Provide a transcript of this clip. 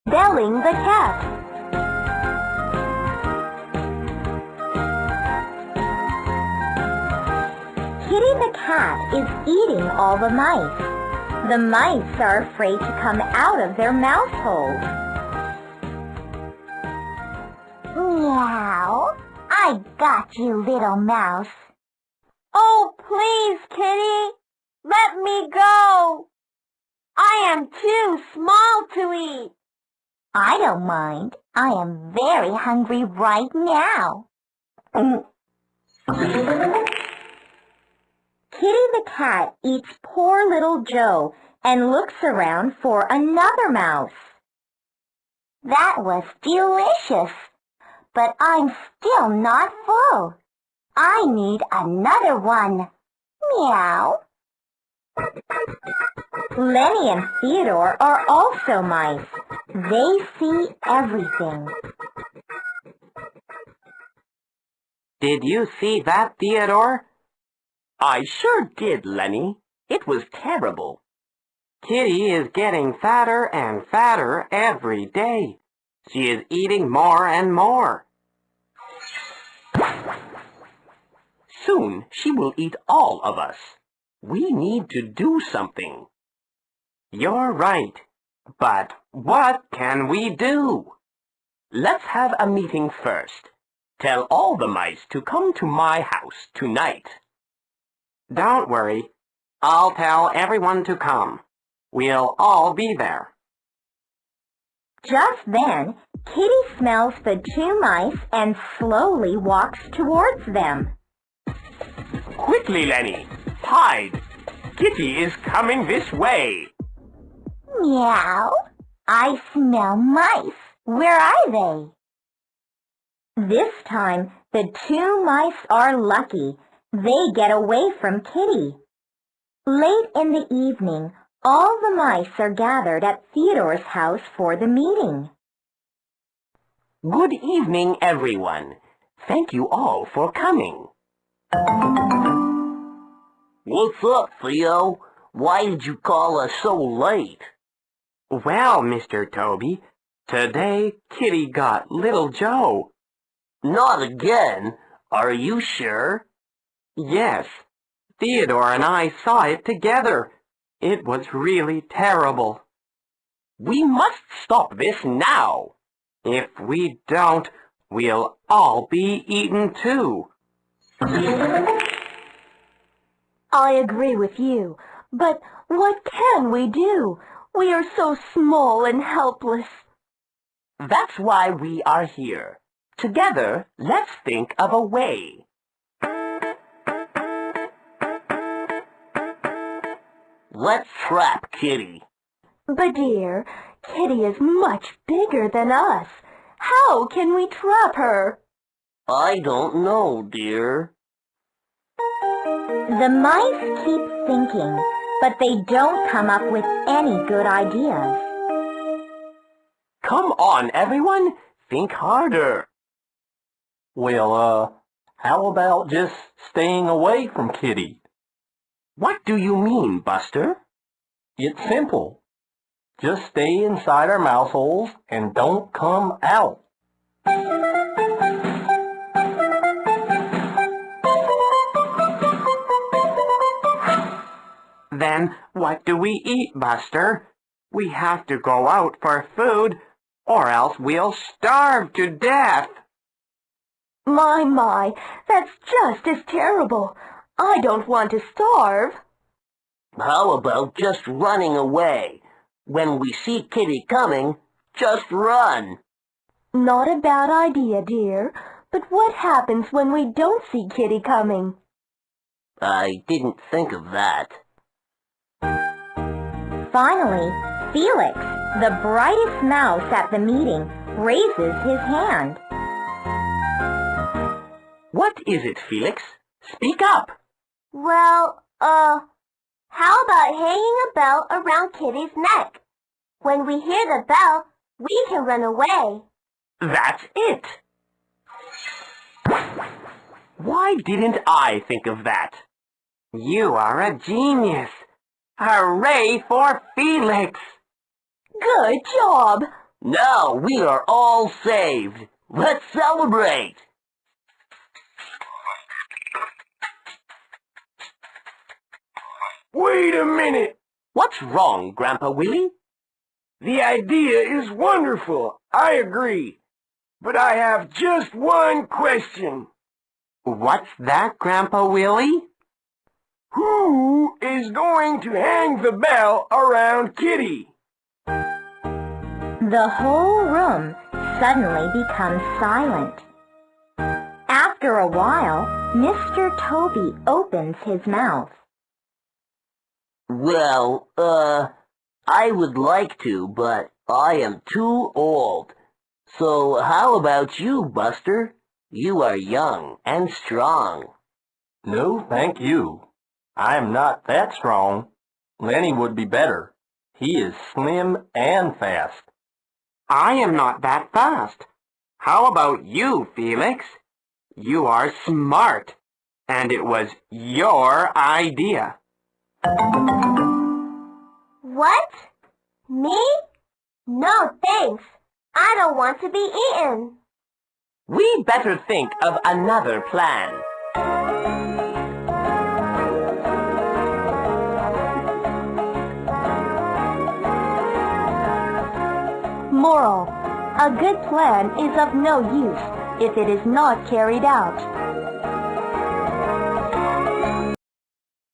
Belling the cat. Kitty the cat is eating all the mice. The mice are afraid to come out of their mouse holes. Meow. I got you, little mouse. Oh, please, Kitty. Let me go. I am too small to eat. I don't mind. I am very hungry right now. Kitty the cat eats poor little Joe and looks around for another mouse. That was delicious, but I'm still not full. I need another one. Meow. Lenny and Theodore are also mice. They see everything. Did you see that, Theodore? I sure did, Lenny. It was terrible. Kitty is getting fatter and fatter every day. She is eating more and more. Soon she will eat all of us. We need to do something. You're right. But what can we do? Let's have a meeting first. Tell all the mice to come to my house tonight. Don't worry. I'll tell everyone to come. We'll all be there. Just then, Kitty smells the two mice and slowly walks towards them. Quickly, Lenny. Hide. Kitty is coming this way. Meow. I smell mice. Where are they? This time, the two mice are lucky. They get away from Kitty. Late in the evening, all the mice are gathered at Theodore's house for the meeting. Good evening, everyone. Thank you all for coming. What's up, Theo? Why did you call us so late? Well, Mr. Toby, today Kitty got little Joe. Not again. Are you sure? Yes, Theodore and I saw it together. It was really terrible. We must stop this now. If we don't, we'll all be eaten too. I agree with you, but what can we do? We are so small and helpless. That's why we are here. Together, let's think of a way. Let's trap Kitty. But dear, Kitty is much bigger than us. How can we trap her? I don't know, dear. The mice keep thinking, but they don't come up with any good ideas. Come on, everyone. Think harder. Well, how about just staying away from Kitty? What do you mean, Buster? It's simple. Just stay inside our mouse holes and don't come out. Then what do we eat, Buster? We have to go out for food, or else we'll starve to death. My, that's just as terrible. I don't want to starve. How about just running away? When we see Kitty coming, just run. Not a bad idea, dear. But what happens when we don't see Kitty coming? I didn't think of that. Finally, Felix, the brightest mouse at the meeting, raises his hand. What is it, Felix? Speak up. Well, how about hanging a bell around Kitty's neck? When we hear the bell, we can run away. That's it. Why didn't I think of that? You are a genius. Hooray for Felix! Good job! Now we are all saved. Let's celebrate! Wait a minute! What's wrong, Grandpa Willie? The idea is wonderful, I agree. But I have just one question. What's that, Grandpa Willie? Who is going to hang the bell around Kitty? The whole room suddenly becomes silent. After a while, Mr. Toby opens his mouth. Well, I would like to, but I am too old. So how about you, Buster? You are young and strong. No, thank you. I am not that strong. Lenny would be better. He is slim and fast. I am not that fast. How about you, Felix? You are smart, and it was your idea. What? Me? No, thanks. I don't want to be eaten. We better think of another plan. Moral: a good plan is of no use if it is not carried out.